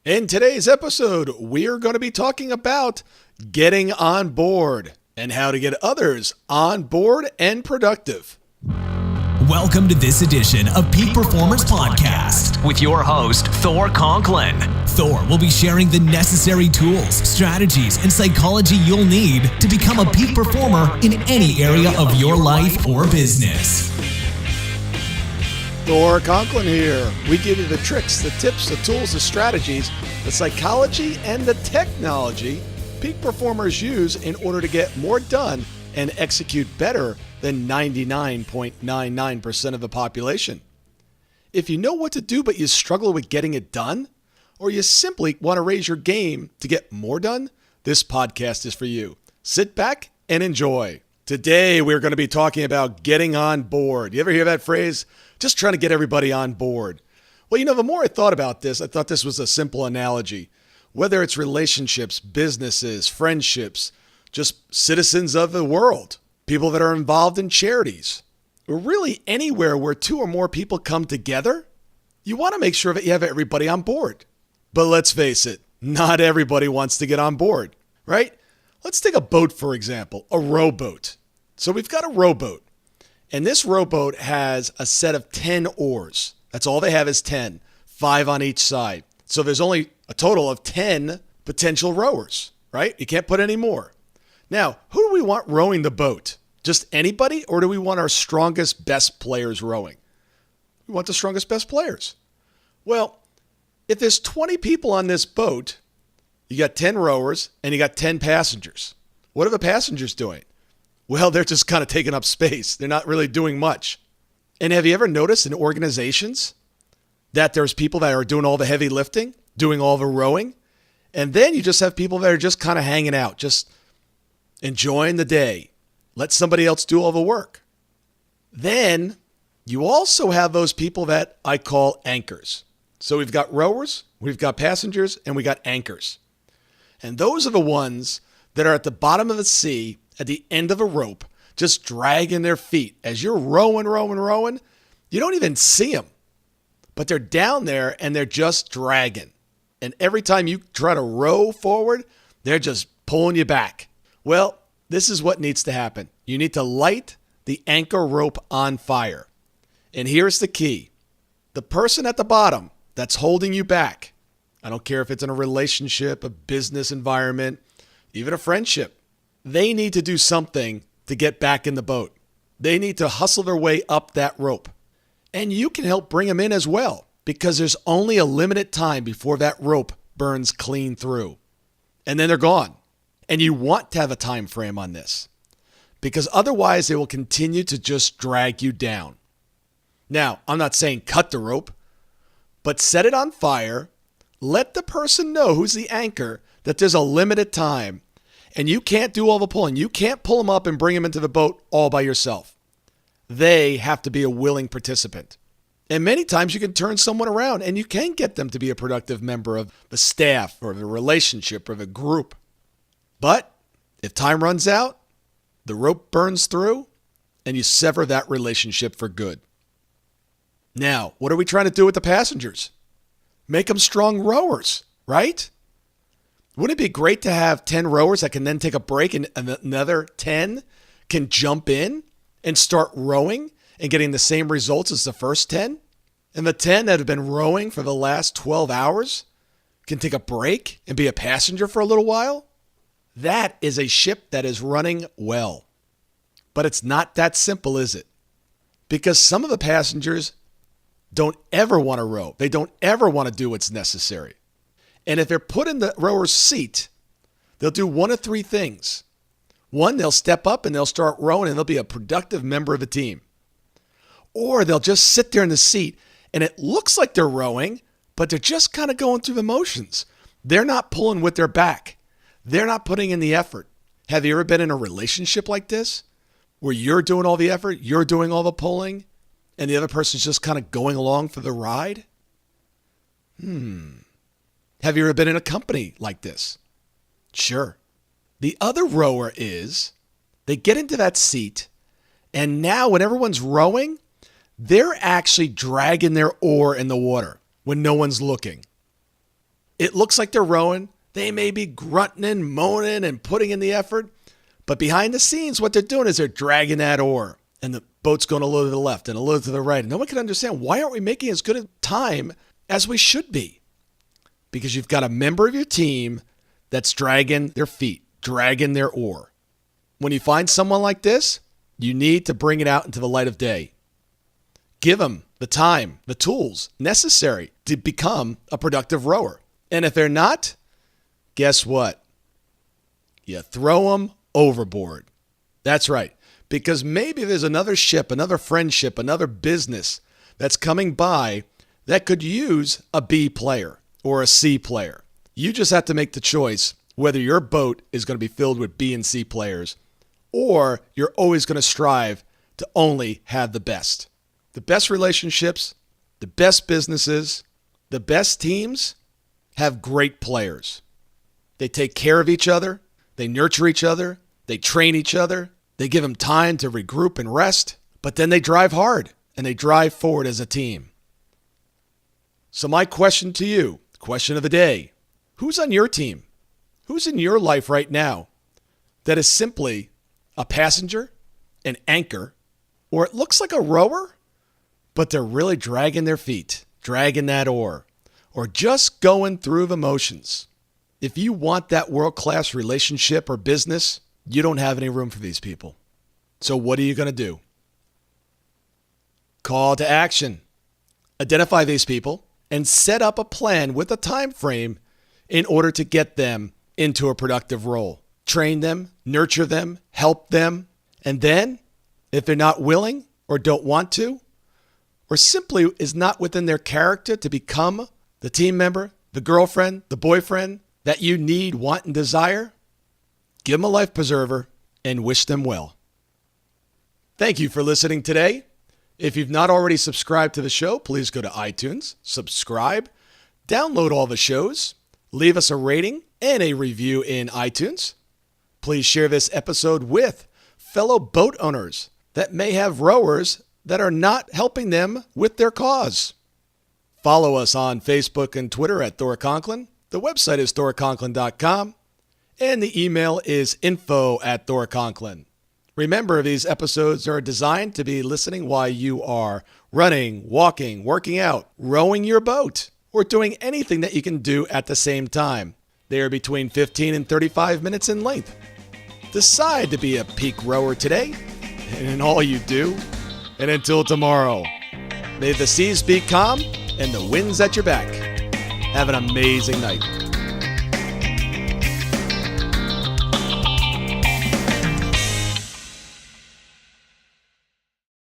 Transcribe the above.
In today's episode, we're going to be talking about getting on board and how to get others on board and productive. Welcome to this edition of Peak Performance Podcast with your host, Thor Conklin. Thor will be sharing the necessary tools, strategies, and psychology you'll need to become a peak performer in any area of your life or business. Thor Conklin here. We give you the tricks, the tips, the tools, the strategies, the psychology, and the technology peak performers use in order to get more done and execute better than 99.99% of the population. If you know what to do but you struggle with getting it done, or you simply want to raise your game to get more done, this podcast is for you. Sit back and enjoy. Today, we're going to be talking about getting on board. You ever hear that phrase? Just trying to get everybody on board. Well, the more I thought about this, I thought this was a simple analogy. Whether it's relationships, businesses, friendships, just citizens of the world, people that are involved in charities, or really anywhere where two or more people come together, you want to make sure that you have everybody on board. But let's face it, not everybody wants to get on board, right? Let's take a boat, for example, a rowboat. So we've got a rowboat, and this rowboat has a set of 10 oars. That's all they have is 10, 5 on each side. So there's only a total of 10 potential rowers, right? You can't put any more. Now, who do we want rowing the boat? Just anybody, or do we want our strongest, best players rowing? We want the strongest, best players. Well, if there's 20 people on this boat, you got 10 rowers and you got 10 passengers. What are the passengers doing? Well, they're just kind of taking up space. They're not really doing much. And have you ever noticed in organizations that there's people that are doing all the heavy lifting, doing all the rowing, and then you just have people that are just kind of hanging out, just enjoying the day. Let somebody else do all the work. Then you also have those people that I call anchors. So we've got rowers, we've got passengers, and we got anchors. And those are the ones that are at the bottom of the sea, at the end of a rope, just dragging their feet. As you're rowing, you don't even see them. But they're down there and they're just dragging. And every time you try to row forward, they're just pulling you back. Well, this is what needs to happen. You need to light the anchor rope on fire. And here's the key. The person at the bottom that's holding you back, I don't care if it's in a relationship, a business environment, even a friendship, they need to do something to get back in the boat. They need to hustle their way up that rope. And you can help bring them in as well, because there's only a limited time before that rope burns clean through. And then they're gone. And you want to have a time frame on this, because otherwise they will continue to just drag you down. Now, I'm not saying cut the rope, but set it on fire. Let the person know who's the anchor that there's a limited time. And you can't do all the pulling. You can't pull them up and bring them into the boat all by yourself. They have to be a willing participant. And many times you can turn someone around and you can get them to be a productive member of the staff or the relationship or the group. But if time runs out, the rope burns through, and you sever that relationship for good. Now, what are we trying to do with the passengers? Make them strong rowers, right? Wouldn't it be great to have 10 rowers that can then take a break and another 10 can jump in and start rowing and getting the same results as the first 10? And the 10 that have been rowing for the last 12 hours can take a break and be a passenger for a little while? That is a ship that is running well. But it's not that simple, is it? Because some of the passengers don't ever want to row. They don't ever want to do what's necessary. And if they're put in the rower's seat, they'll do one of three things. One, they'll step up and they'll start rowing and they'll be a productive member of the team. Or they'll just sit there in the seat and it looks like they're rowing, but they're just kind of going through the motions. They're not pulling with their back. They're not putting in the effort. Have you ever been in a relationship like this where you're doing all the effort, you're doing all the pulling, and the other person's just kind of going along for the ride? Have you ever been in a company like this? Sure. The other rower is they get into that seat, and now when everyone's rowing, they're actually dragging their oar in the water when no one's looking. It looks like they're rowing. They may be grunting and moaning and putting in the effort, but behind the scenes, what they're doing is they're dragging that oar, and the boat's going a little to the left and a little to the right. And no one can understand, why aren't we making as good a time as we should be? Because you've got a member of your team that's dragging their feet, dragging their oar. When you find someone like this, you need to bring it out into the light of day. Give them the time, the tools necessary to become a productive rower. And if they're not, guess what? You throw them overboard. That's right. Because maybe there's another ship, another friendship, another business that's coming by that could use a B player or a C player. You just have to make the choice whether your boat is going to be filled with B and C players, or you're always going to strive to only have the best. The best relationships, the best businesses, the best teams have great players. They take care of each other. They nurture each other. They train each other. They give them time to regroup and rest. But then they drive hard and they drive forward as a team. So my question to you, question of the day, who's on your team? Who's in your life right now that is simply a passenger, an anchor, or it looks like a rower, but they're really dragging their feet, dragging that oar, or just going through the motions? If you want that world-class relationship or business, you don't have any room for these people. So what are you going to do? Call to action. Identify these people and set up a plan with a time frame in order to get them into a productive role. Train them, nurture them, help them. And then, if they're not willing or don't want to, or simply is not within their character to become the team member, the girlfriend, the boyfriend that you need, want, and desire, give them a life preserver and wish them well. Thank you for listening today. If you've not already subscribed to the show, please go to iTunes, subscribe, download all the shows, leave us a rating and a review in iTunes. Please share this episode with fellow boat owners that may have rowers that are not helping them with their cause. Follow us on Facebook and Twitter at Thor Conklin. The website is thorconklin.com, and the email is info@thorconklin. Remember, these episodes are designed to be listening while you are running, walking, working out, rowing your boat, or doing anything that you can do at the same time. They are between 15 and 35 minutes in length. Decide to be a peak rower today, and in all you do. And until tomorrow, may the seas be calm and the winds at your back. Have an amazing night.